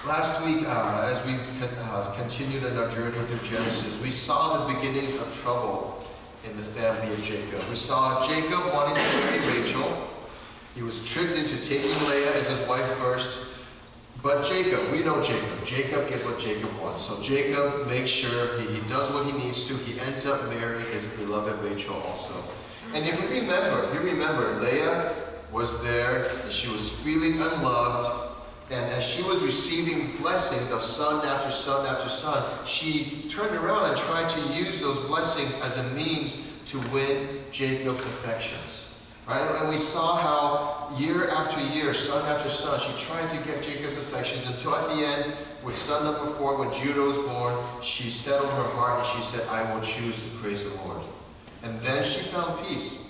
Last week, as we continued in our journey through Genesis, we saw the beginnings of trouble in the family of Jacob. We saw Jacob wanting to marry Rachel. He was tricked into taking Leah as his wife first. But Jacob, we know Jacob. Jacob gets what Jacob wants. So Jacob makes sure he does what he needs to. He ends up marrying his beloved Rachel also. And if you remember, Leah was there and she was feeling unloved. And as she was receiving blessings of son after son after son, she turned around and tried to use those blessings as a means to win Jacob's affections. Right? And we saw how year after year, son after son, she tried to get Jacob's affections until at the end, with son number 4, when Judah was born, she settled her heart and she said, I will choose to praise the Lord. And then she found peace.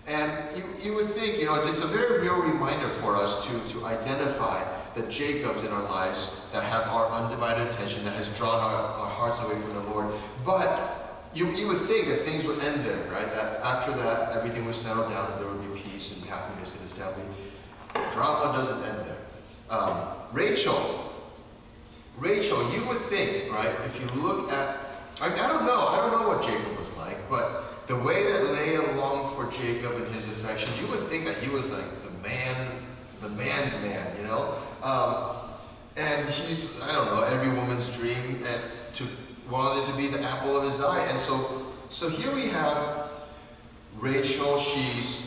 And you would think, it's a very real reminder for us to identify the Jacobs in our lives that have our undivided attention, that has drawn our hearts away from the Lord. But you would think that things would end there, right? That after that, everything would settle down and there would be peace and happiness in his family. Drama doesn't end there. Rachel, you would think, right, if you look at, I don't know what Jacob was like, but the way that Leah longed for Jacob and his affections, you would think that he was like the man's man, and he's, I don't know, every woman's dream, and wanted to be the apple of his eye. And so here we have Rachel. She's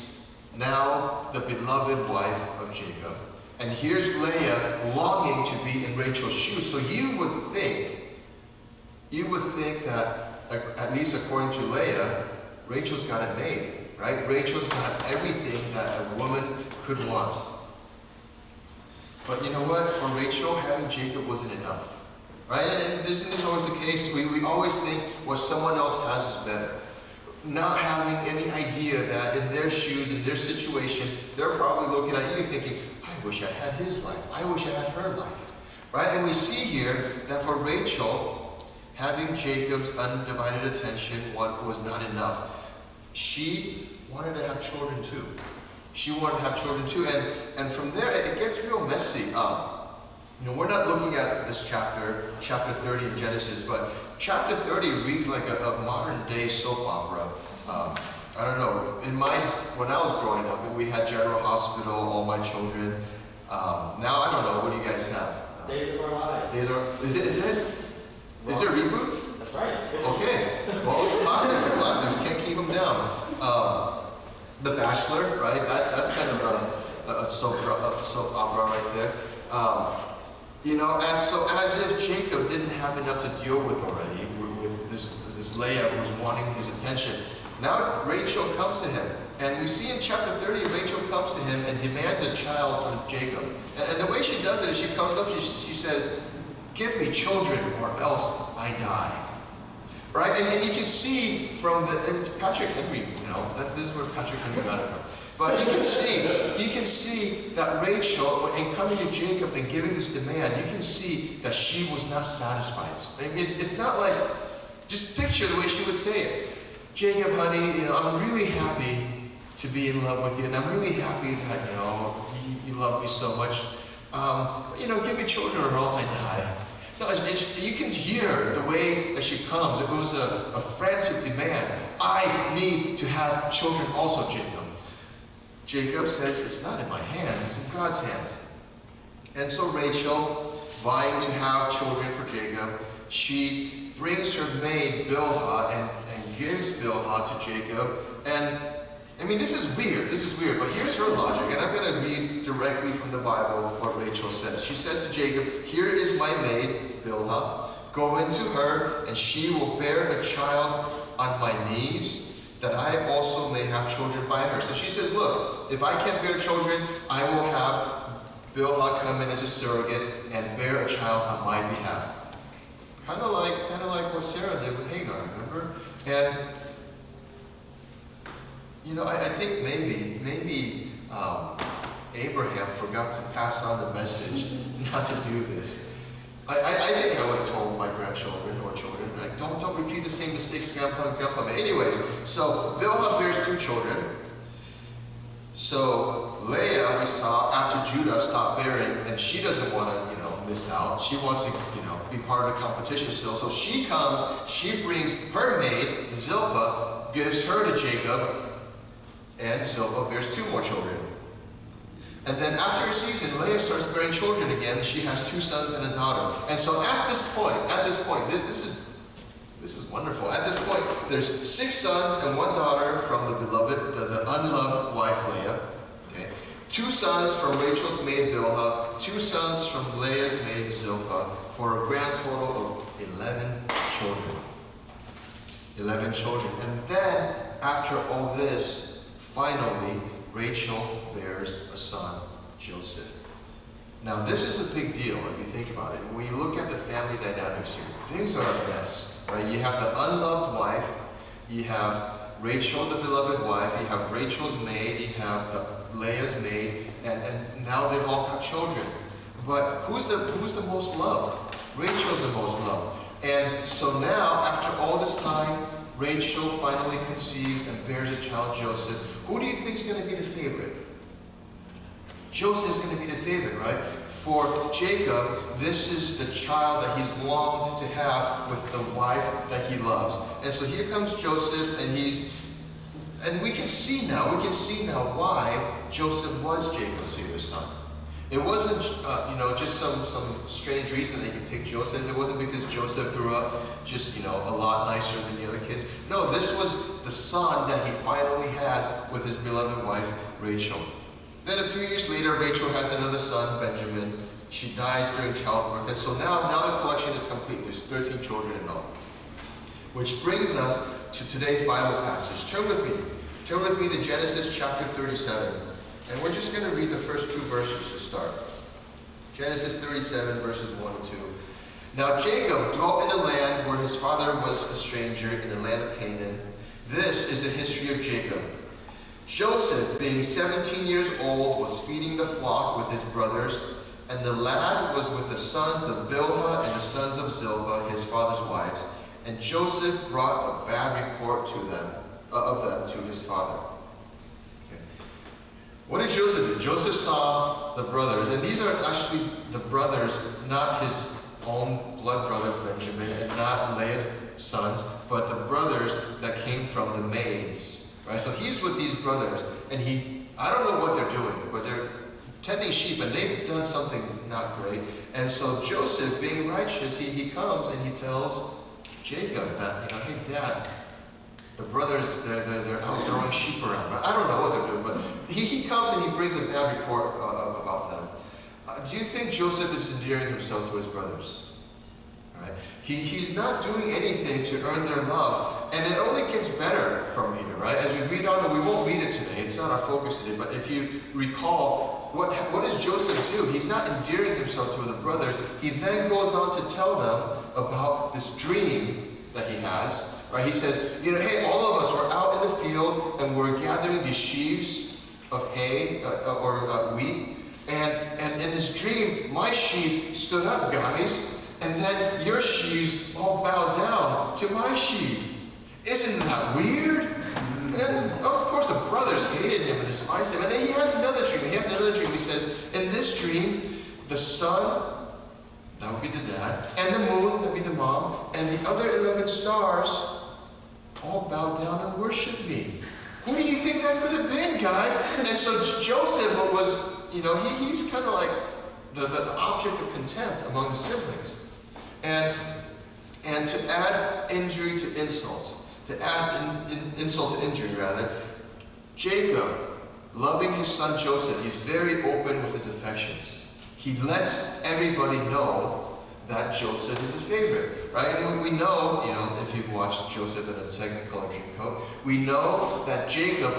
now the beloved wife of Jacob. And here's Leah longing to be in Rachel's shoes. So you would think that, at least according to Leah, Rachel's got it made, right? Rachel's got everything that a woman could want. But you know what? For Rachel, having Jacob wasn't enough. Right? And this is always the case. We always think what someone else has is better. Not having any idea that in their shoes, in their situation, they're probably looking at you thinking, I wish I had his life. I wish I had her life. Right? And we see here that for Rachel, having Jacob's undivided attention was not enough. She wanted to have children too. And from there, it gets real messy. We're not looking at this chapter 30 in Genesis, but chapter 30 reads like a modern day soap opera. I don't know, when I was growing up, we had General Hospital, All My Children. Now, I don't know, what do you guys have? Days of Our Lives. Is it? Is there a reboot? That's right. Okay, well, classics are classics, can't keep them down. The Bachelor, right? That's kind of a soap opera right there. As if Jacob didn't have enough to deal with already, with this Leah who was wanting his attention. Now Rachel comes to him. And we see in chapter 30, Rachel comes to him and demands a child from Jacob. And the way she does it is she comes up, she says, give me children or else I die. Right? And you can see from Patrick Henry, this is where Patrick Henry got it from. But you can see that Rachel, in coming to Jacob and giving this demand, you can see that she was not satisfied. It's not like, just picture the way she would say it. Jacob, honey, I'm really happy to be in love with you, and I'm really happy that, you love me so much. Give me children or else I die. No, you can hear the way that she comes. It was a frantic demand. I need to have children also, Jacob. Jacob says, it's not in my hands, it's in God's hands. And so Rachel, vying to have children for Jacob, she brings her maid Bilhah and gives Bilhah to Jacob. And this is weird, but here's her logic. And I'm going to read directly from the Bible what Rachel says. She says to Jacob, here is my maid Bilhah. Go into her, and she will bear a child on my knees, that I also may have children by her. So she says, look, if I can't bear children, I will have Bilhah come in as a surrogate and bear a child on my behalf. Kind of like what Sarah did with Hagar, remember? And I think maybe Abraham forgot to pass on the message not to do this. I think I would have told my grandchildren or children, like, don't repeat the same mistakes grandpa and grandpa made. Anyways, so Bilhah bears 2 children. So Leah, we saw, after Judah stopped bearing, and she doesn't want to, miss out. She wants to, be part of the competition still. So she comes, she brings her maid, Zilpah, gives her to Jacob, and Zilpah bears 2 more children. And then after a season, Leah starts bearing children again. She has 2 sons and a daughter. And so at this point, this is wonderful. At this point, there's 6 sons and 1 daughter from the beloved, the unloved wife Leah. Okay, 2 sons from Rachel's maid Bilhah, 2 sons from Leah's maid Zilpah, for a grand total of 11 children. 11 children. And then, after all this, finally, Rachel bears a son, Joseph. Now, this is a big deal if you think about it. When you look at the family dynamics here, things are a mess, right? You have the unloved wife, you have Rachel, the beloved wife, you have Rachel's maid, you have the Leah's maid, and now they've all got children. But who's the most loved? Rachel's the most loved. And so now, after all this time, Rachel finally conceives and bears a child, Joseph. Who do you think is going to be the favorite? Joseph is going to be the favorite, right? For Jacob, this is the child that he's longed to have with the wife that he loves. And so here comes Joseph, and we can see now why Joseph was Jacob's favorite son. It wasn't, just some strange reason that he picked Joseph. It wasn't because Joseph grew up just, a lot nicer than the other kids. No, this was the son that he finally has with his beloved wife, Rachel. Then a few years later, Rachel has another son, Benjamin. She dies during childbirth. And so now the collection is complete. There's 13 children in all. Which brings us to today's Bible passage. Turn with me to Genesis chapter 37. And we're just going to read the first 2 verses to start. Genesis 37, verses 1 and 2. Now Jacob dwelt in a land where his father was a stranger, in the land of Canaan. This is the history of Jacob. Joseph, being 17 years old, was feeding the flock with his brothers, and the lad was with the sons of Bilhah and the sons of Zilpah, his father's wives. And Joseph brought a bad report of them to his father. What did Joseph do? Joseph saw the brothers, and these are actually the brothers, not his own blood brother Benjamin, and not Leah's sons, but the brothers that came from the maids, right? So he's with these brothers, and I don't know what they're doing, but they're tending sheep, and they've done something not great. And so Joseph, being righteous, he comes and he tells Jacob that, hey, Dad, the brothers, they're out throwing sheep around. I don't know what they're doing, but he comes and he brings a bad report about them. Do you think Joseph is endearing himself to his brothers? Right? He's not doing anything to earn their love, and it only gets better from here, right? As we read on, and we won't read it today, it's not our focus today, but if you recall, what does Joseph do? He's not endearing himself to the brothers. He then goes on to tell them about this dream that he has. Right, he says, hey, all of us were out in the field and we're gathering these sheaves of hay or wheat. And in this dream, my sheaf stood up, guys, and then your sheaves all bowed down to my sheaf. Isn't that weird? And of course, the brothers hated him and despised him. And then he has another dream. He says, in this dream, the sun, that would be the dad, and the moon, that would be the mom, and the other 11 stars all bowed down and worshiped me. Who do you think that could have been, guys? And so Joseph was, he's kind of like the object of contempt among the siblings. And to add injury to insult, insult to injury rather, Jacob, loving his son Joseph, he's very open with his affections. He lets everybody know that Joseph is his favorite, right? And we know, if you've watched Joseph in a Technicolor Dreamcoat, we know that Jacob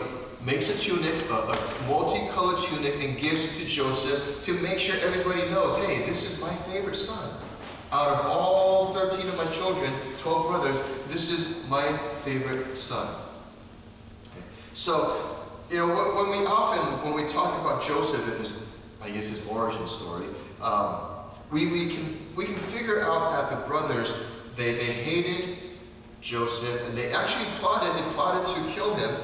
makes a tunic, a multicolored tunic, and gives it to Joseph to make sure everybody knows, hey, this is my favorite son. Out of all 13 of my children, 12 brothers, this is my favorite son. Okay. So, when we talk about Joseph and his origin story, we can figure out that the brothers, they hated Joseph, and they actually plotted to kill him.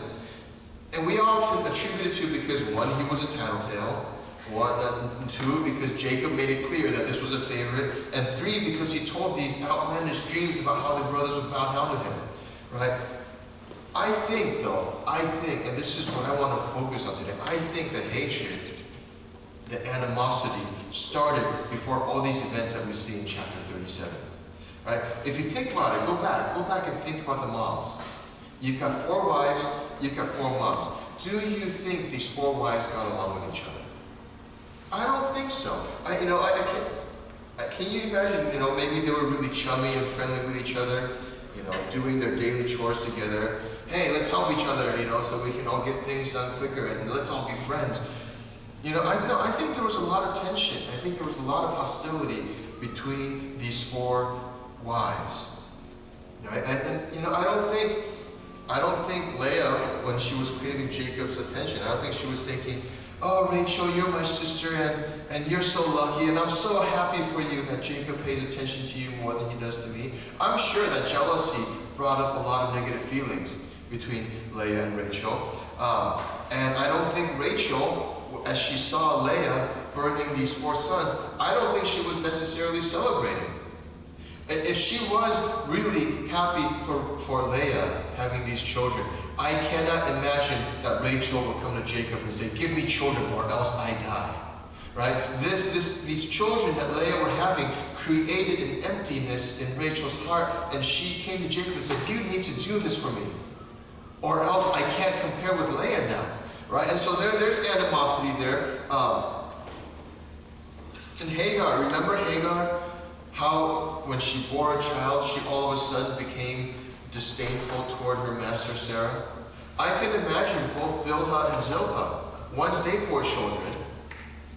And we often attribute it to because, one, he was a tattletale, One, and two, because Jacob made it clear that this was a favorite, and three, because he told these outlandish dreams about how the brothers would bow down to him, right? I think, and this is what I want to focus on today, I think the hatred, the animosity started before all these events that we see in chapter 37, right? If you think about it, go back and think about the moms. You've got 4 wives, you've got 4 moms. Do you think these 4 wives got along with each other? I don't think so. Can you imagine, maybe they were really chummy and friendly with each other, doing their daily chores together. Hey, let's help each other, so we can all get things done quicker, and let's all be friends. I think there was a lot of tension. I think there was a lot of hostility between these 4 wives. Right? And I don't think Leah, when she was craving Jacob's attention, I don't think she was thinking, oh, Rachel, you're my sister, and you're so lucky, and I'm so happy for you that Jacob pays attention to you more than he does to me. I'm sure that jealousy brought up a lot of negative feelings between Leah and Rachel. And I don't think Rachel, as she saw Leah birthing these 4 sons, I don't think she was necessarily celebrating. If she was really happy for Leah having these children, I cannot imagine that Rachel would come to Jacob and say, give me children or else I die. Right? These children that Leah were having created an emptiness in Rachel's heart, and she came to Jacob and said, you need to do this for me, or else I can't compare with Leah now. Right? And so there's animosity there. And Hagar, remember Hagar? How when she bore a child, she all of a sudden became disdainful toward her master Sarah? I can imagine both Bilhah and Zilpah, once they bore children,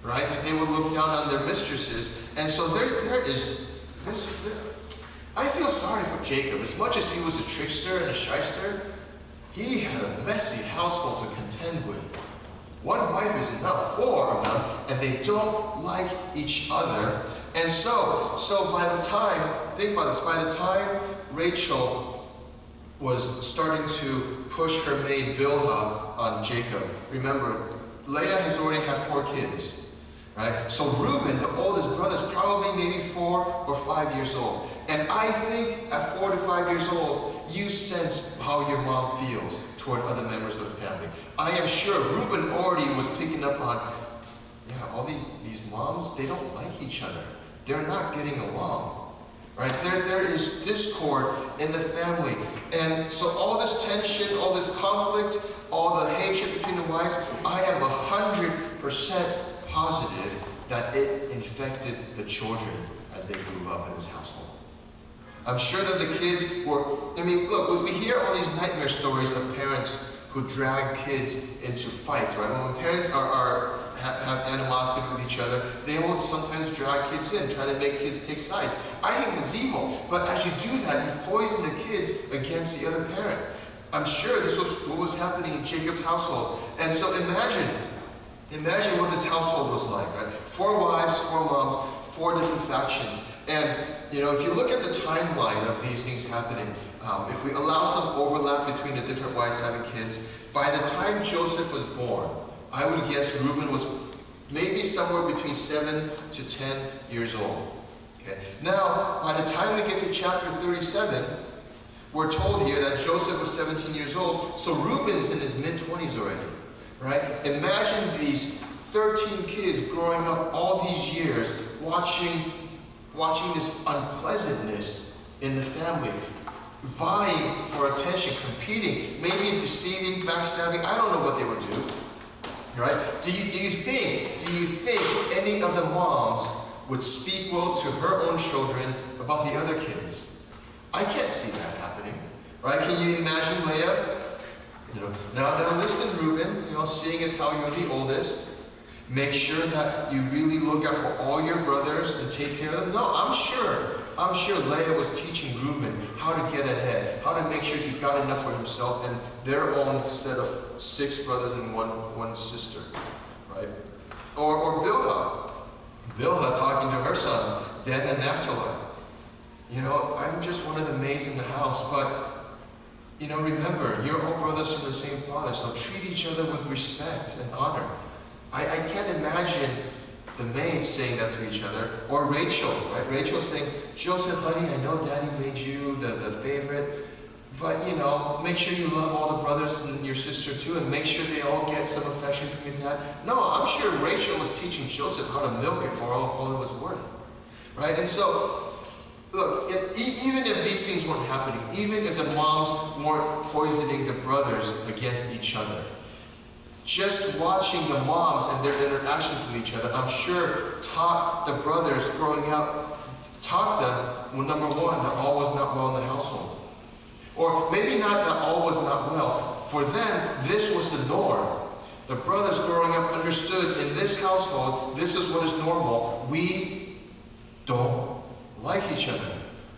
right, that they would look down on their mistresses. And so there is this. I feel sorry for Jacob. As much as he was a trickster and a shyster, he had a messy household to contend with. 1 wife is enough, 4 of them, and they don't like each other. And so by the time, think about this, by the time Rachel was starting to push her maid Bilhah on Jacob, remember, Leah has already had 4 kids, right? So Reuben, the oldest brother, is probably maybe 4 or 5 years old. And I think at 4 to 5 years old, you sense how your mom feels toward other members of the family. I am sure Reuben already was picking up on, yeah, all these moms, they don't like each other. They're not getting along, right? There is discord in the family. And so all this tension, all this conflict, all the hatred between the wives, I am 100% positive that it infected the children as they grew up in this household. I'm sure that the kids were, look, we hear all these nightmare stories of parents who drag kids into fights, right? When parents have animosity with each other, they will sometimes drag kids in, try to make kids take sides. I think that's evil, but as you do that, you poison the kids against the other parent. I'm sure this was what was happening in Jacob's household. And so imagine what this household was like, right? 4 wives, 4 moms, 4 different factions. And, if you look at the timeline of these things happening, if we allow some overlap between the different wives having kids, by the time Joseph was born, I would guess Reuben was maybe somewhere between 7 to 10 years old. Okay. Now, by the time we get to chapter 37, we're told here that Joseph was 17 years old, so Reuben's in his mid-20s already, right? Imagine these 13 kids growing up all these years, watching this unpleasantness in the family, vying for attention, competing, maybe deceiving, backstabbing. I don't know what they would do. Right? Do you think any of the moms would speak well to her own children about the other kids? I can't see that happening. Right? Can you imagine Leah? Now listen, Reuben, seeing as how you're the oldest, make sure that you really look out for all your brothers and take care of them. No, I'm sure Leah was teaching Reuben how to get ahead, how to make sure he got enough for himself and their own set of 6 brothers and one sister, right? Or Bilhah talking to her sons, Dan and Naphtali. I'm just one of the maids in the house, but remember, you're all brothers from the same father, so treat each other with respect and honor. I can't imagine the maids saying that to each other, or Rachel, right? Rachel saying, Joseph, honey, I know Daddy made you the favorite, but you know, make sure you love all the brothers and your sister too, and make sure they all get some affection from your dad. No, I'm sure Rachel was teaching Joseph how to milk it for all it was worth, right? And so, look, even if these things weren't happening, even if the moms weren't poisoning the brothers against each other, just watching the moms and their interactions with each other, I'm sure taught the brothers growing up, taught them, well, number one, that all was not well in the household. Or maybe not that all was not well. For them, this was the norm. The brothers growing up understood in this household, this is what is normal. We don't like each other.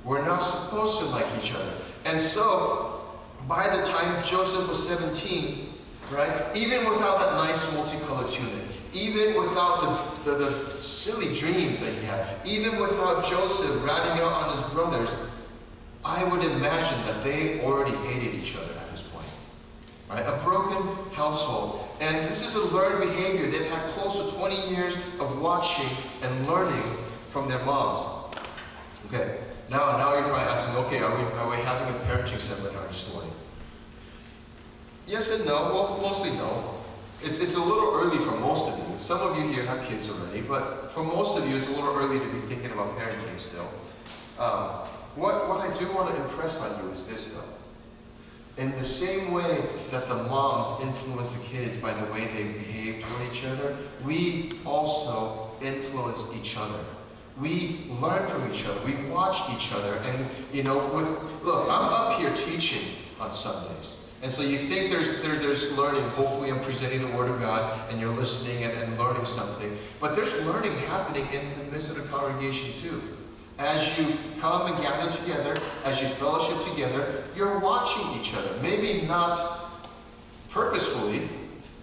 We're not supposed to like each other. And so, by the time Joseph was 17, right, even without that nice multicolored tunic, even without the silly dreams that he had, even without Joseph ratting out on his brothers, I would imagine that they already hated each other at this point. Right? A broken household. And this is a learned behavior. They've had close to 20 years of watching and learning from their moms. Okay, now you're probably asking, okay, are we having a parenting seminar this morning? Yes and no. Well, mostly no. It's a little early for most of you. Some of you here have kids already, but for most of you, it's a little early to be thinking about parenting still. What I do want to impress on you is this, though. In the same way that the moms influence the kids by the way they behave toward each other, we also influence each other. We learn from each other. We watch each other. And, you know, look, I'm up here teaching on Sundays. And so you think there's learning. Hopefully I'm presenting the Word of God and you're listening and learning something. But there's learning happening in the midst of the congregation too. As you come and gather together, as you fellowship together, you're watching each other. Maybe not purposefully.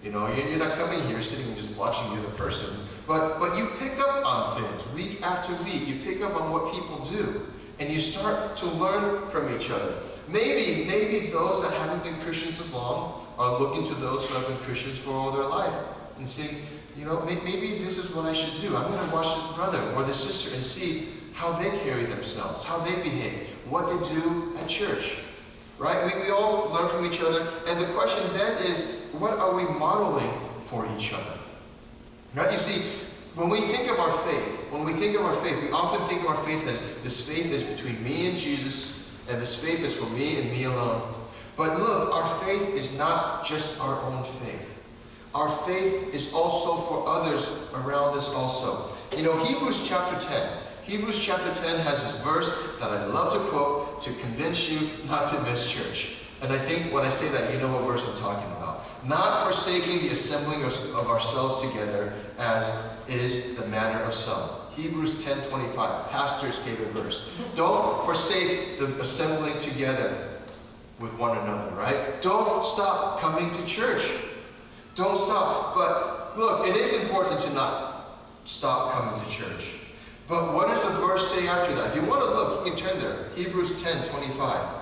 You know, you're not coming here sitting and just watching the other person. But you pick up on things week after week. You pick up on what people do. And you start to learn from each other. Maybe those that haven't been Christians as long are looking to those who have been Christians for all their life and saying, you know, maybe this is what I should do. I'm going to watch this brother or this sister and see how they carry themselves, how they behave, what they do at church. Right? We all learn from each other. And the question then is, what are we modeling for each other? Right? You see, when we think of our faith, we often think of our faith as this faith is between me and Jesus, and this faith is for me and me alone. But look, our faith is not just our own faith. Our faith is also for others around us also. You know, Hebrews chapter 10 has this verse that I love to quote to convince you not to miss church. And I think when I say that, you know what verse I'm talking about. Not forsaking the assembling of ourselves together, as is the manner of some. Hebrews 10:25, pastor's favorite verse. Don't forsake the assembling together with one another, right? Don't stop coming to church. Don't stop. But look, it is important to not stop coming to church. But what does the verse say after that? If you want to look, you can turn there. Hebrews 10:25.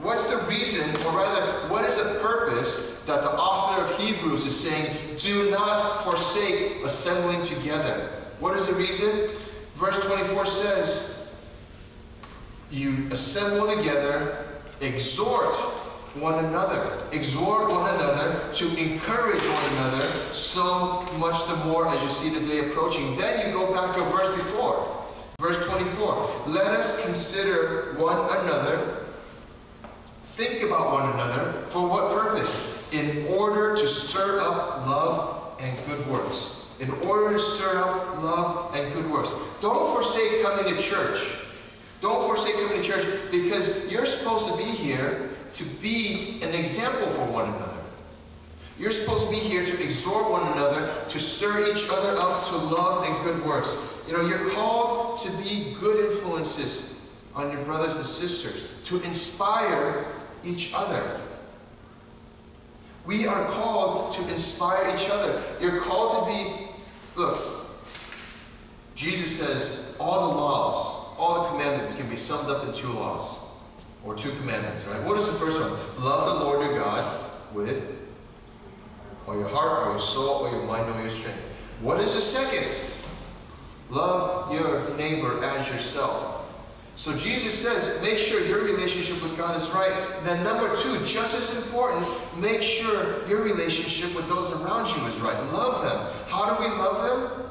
What's the reason, or rather, what is the purpose that the author of Hebrews is saying, do not forsake assembling together? What is the reason? Verse 24 says, you assemble together, exhort one another. Exhort one another to encourage one another, so much the more as you see the day approaching. Then you go back to verse before. Verse 24. Let us consider one another. Think about one another. For what purpose? In order to stir up love and good works. In order to stir up love and good works. Don't forsake coming to church. Don't forsake coming to church, because you're supposed to be here to be an example for one another. You're supposed to be here to exhort one another, to stir each other up to love and good works. You know, you're called to be good influences on your brothers and sisters, to inspire each other. We are called to inspire each other. You're called to be, look, Jesus says all the laws, all the commandments can be summed up in two laws, or two commandments, right? What is the first one? Love the Lord your God with all your heart, or your soul, or your mind, or your strength. What is the second? Love your neighbor as yourself. So Jesus says, make sure your relationship with God is right. Then number two, just as important, make sure your relationship with those around you is right. Love them. How do we love them?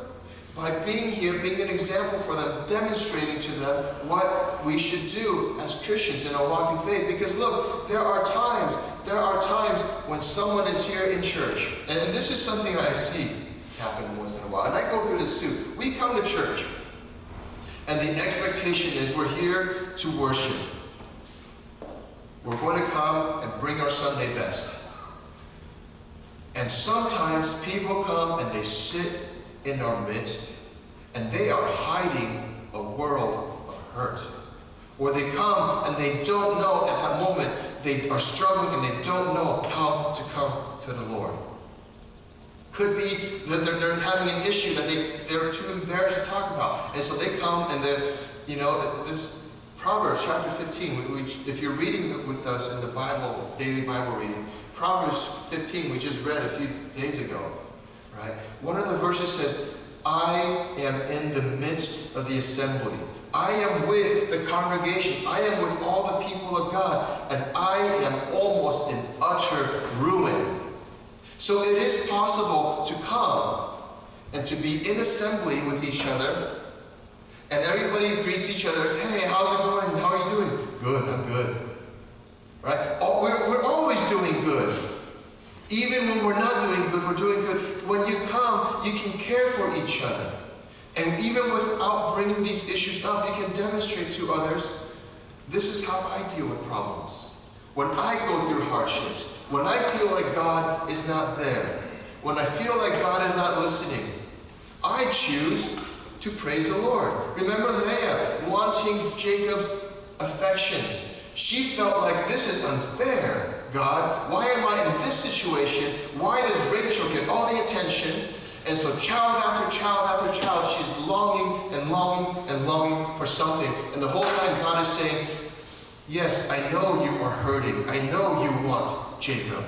By being here, being an example for them, demonstrating to them what we should do as Christians in our walk in faith. Because look, there are times when someone is here in church, and this is something I see happen once in a while, and I go through this too. We come to church, and the expectation is we're here to worship. We're going to come and bring our Sunday best. And sometimes people come and they sit in our midst, and they are hiding a world of hurt. Or they come and they don't know at that moment, they are struggling and they don't know how to come to the Lord. Could be that they're having an issue that they're too embarrassed to talk about. And so they come and they're, this Proverbs chapter 15, if you're reading with us in the Bible, daily Bible reading, Proverbs 15 we just read a few days ago, right? One of the verses says, I am in the midst of the assembly. I am with the congregation. I am with all the people of God, and I am almost in utter ruin. So it is possible to come and to be in assembly with each other, and everybody greets each other as, hey, how's it going? How are you doing? Good, I'm good. Right? We're always doing good. Even when we're not doing good, we're doing good. When you come, you can care for each other. And even without bringing these issues up, you can demonstrate to others, this is how I deal with problems. When I go through hardships, when I feel like God is not there, when I feel like God is not listening, I choose to praise the Lord. Remember Leah wanting Jacob's affections. She felt like, this is unfair, God. Why am I in this situation? Why does Rachel get all the attention? And so child after child after child, she's longing and longing and longing for something. And the whole time God is saying, yes, I know you are hurting. I know you want Jacob.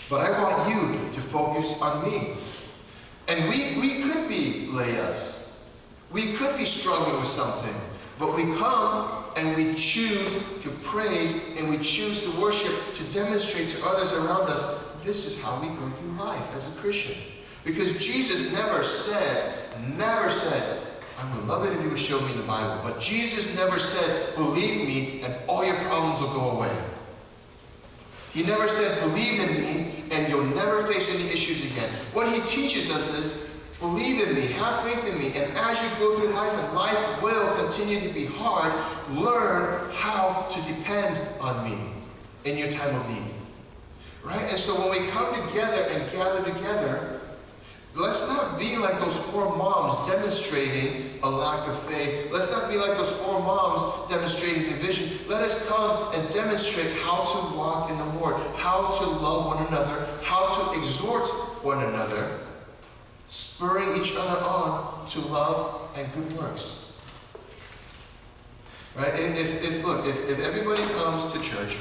But I want you to focus on me. And we could be Leahs. We could be struggling with something. But we come and we choose to praise and we choose to worship, to demonstrate to others around us, this is how we go through life as a Christian. Because Jesus never said, I would love it if you would show me the Bible, but Jesus never said, believe me and all your problems will go away. He never said, believe in me and you'll never face any issues again. What he teaches us is, believe in me, have faith in me, and as you go through life, and life will continue to be hard, learn how to depend on me in your time of need. Right? And so when we come together and gather together, let's not be like those four moms demonstrating a lack of faith. Let's not be like those four moms demonstrating division. Let us come and demonstrate how to walk in the Lord, how to love one another, how to exhort one another, spurring each other on to love and good works. Right? If everybody comes to church,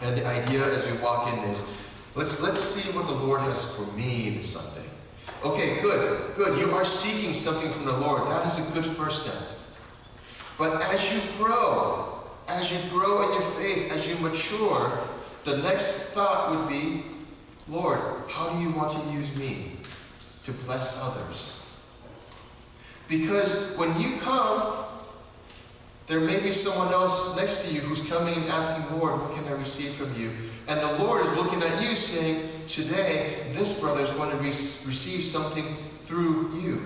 and the idea as we walk in is, let's see what the Lord has for me this Sunday. Okay, good. You are seeking something from the Lord. That is a good first step. But as you grow in your faith, as you mature, the next thought would be, Lord, how do you want to use me to bless others? Because when you come, there may be someone else next to you who's coming and asking, Lord, what can I receive from you? And the Lord is looking at you saying, today, this brother is going to receive something through you.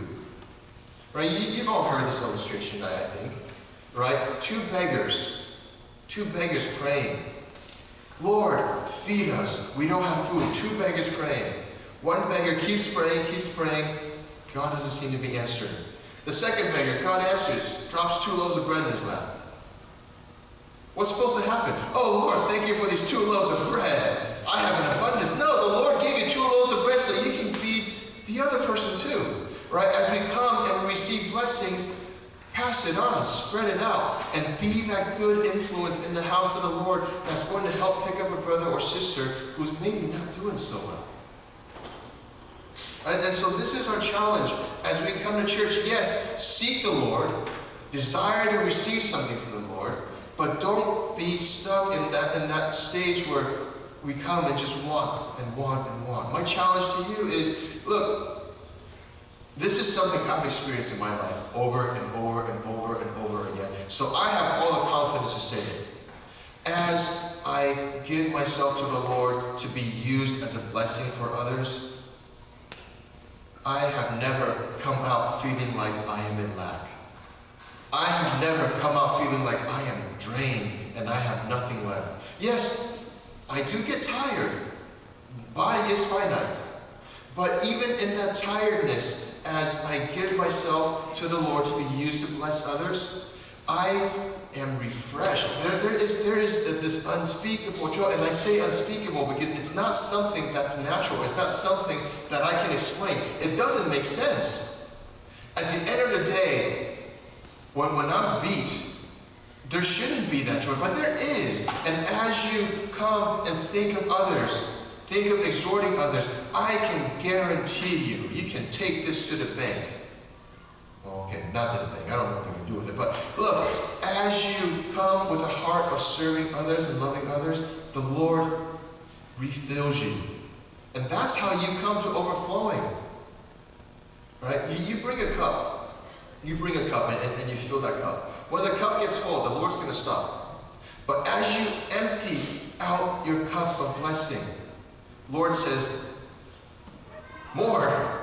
Right? You've all heard this illustration, I think. Right? Two beggars praying. Lord, feed us. We don't have food. Two beggars praying. One beggar keeps praying. God doesn't seem to be answering. The second beggar, God answers, drops 2 loaves of bread in his lap. What's supposed to happen? Oh, Lord, thank you for these 2 loaves of bread. I have an abundance. No, the Lord gave you 2 loaves of bread so you can feed the other person too. Right? As we come and we receive blessings, pass it on, spread it out, and be that good influence in the house of the Lord that's going to help pick up a brother or sister who's maybe not doing so well. Right? And so this is our challenge as we come to church. Yes, seek the Lord, desire to receive something from the Lord, but don't be stuck in that stage where we come and just want and want and want. My challenge to you is, look, this is something I've experienced in my life over and over and over and over again. So I have all the confidence to say it. As I give myself to the Lord to be used as a blessing for others, I have never come out feeling like I am in lack. I have never come out feeling like I am drained and I have nothing left. Yes, I do get tired. Body is finite. But even in that tiredness, as I give myself to the Lord to be used to bless others, I am refreshed. There is this unspeakable joy, and I say unspeakable because it's not something that's natural. It's not something that I can explain. It doesn't make sense. At the end of the day, when I'm beat, there shouldn't be that joy, but there is. And as you come and think of others, think of exhorting others, I can guarantee you can take this to the bank. Well, okay, not to the bank. I don't know what they're going to do with it. But look, as you come with a heart of serving others and loving others, the Lord refills you. And that's how you come to overflowing. Right? You bring a cup. You bring a cup and you fill that cup. When the cup gets full, the Lord's going to stop. But as you empty out your cup of blessing, Lord says, more.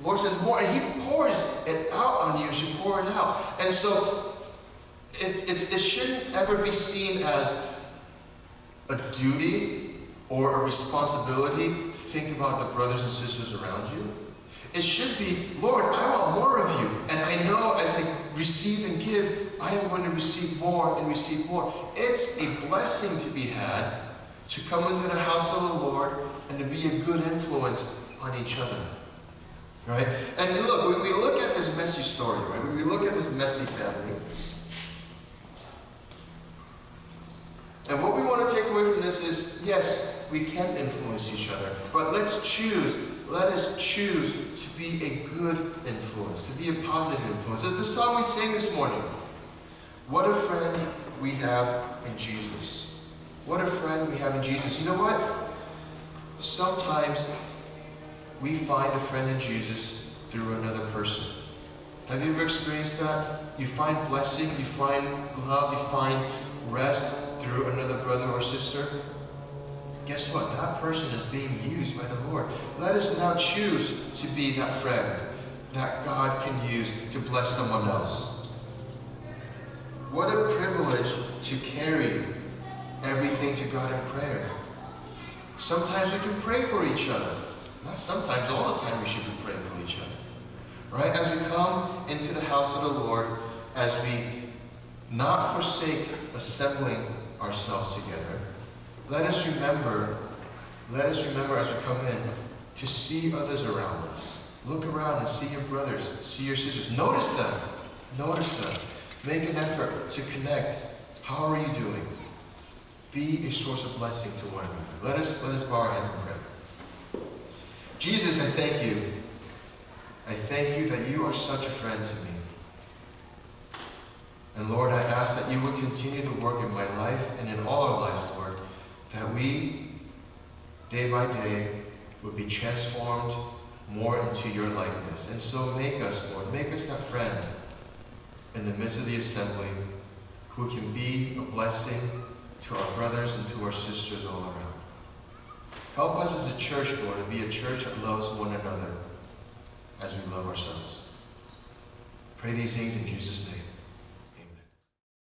Lord says more, and He pours it out on you as you pour it out. And so it shouldn't ever be seen as a duty or a responsibility to think about the brothers and sisters around you. It should be, Lord, I want more of you. And I know as I receive and give, I am going to receive more and receive more. It's a blessing to be had to come into the house of the Lord and to be a good influence on each other. Right? And look, we look at this messy story, right? We look at this messy family. And what we want to take away from this is, yes, we can influence each other, but let us choose to be a good influence, to be a positive influence. The song we sang this morning, what a friend we have in Jesus. What a friend we have in Jesus. You know what? Sometimes we find a friend in Jesus through another person. Have you ever experienced that? You find blessing, you find love, you find rest through another brother or sister. Guess what? That person is being used by the Lord. Let us now choose to be that friend that God can use to bless someone else. What a privilege to carry everything to God in prayer. Sometimes we can pray for each other. Not sometimes, all the time we should be praying for each other. Right? As we come into the house of the Lord, as we not forsake assembling ourselves together, let us remember as we come in to see others around us. Look around and see your brothers, see your sisters. Notice them. Notice them. Make an effort to connect. How are you doing? Be a source of blessing to one another. Let us bow our heads in prayer. Jesus, I thank you. I thank you that you are such a friend to me. And Lord, I ask that you would continue to work in my life and in all our lives, Lord, that we, day by day, would be transformed more into your likeness. And so make us, Lord, make us that friend in the midst of the assembly who can be a blessing to our brothers and to our sisters all around. Help us as a church, Lord, to be a church that loves one another as we love ourselves. Pray these things in Jesus' name.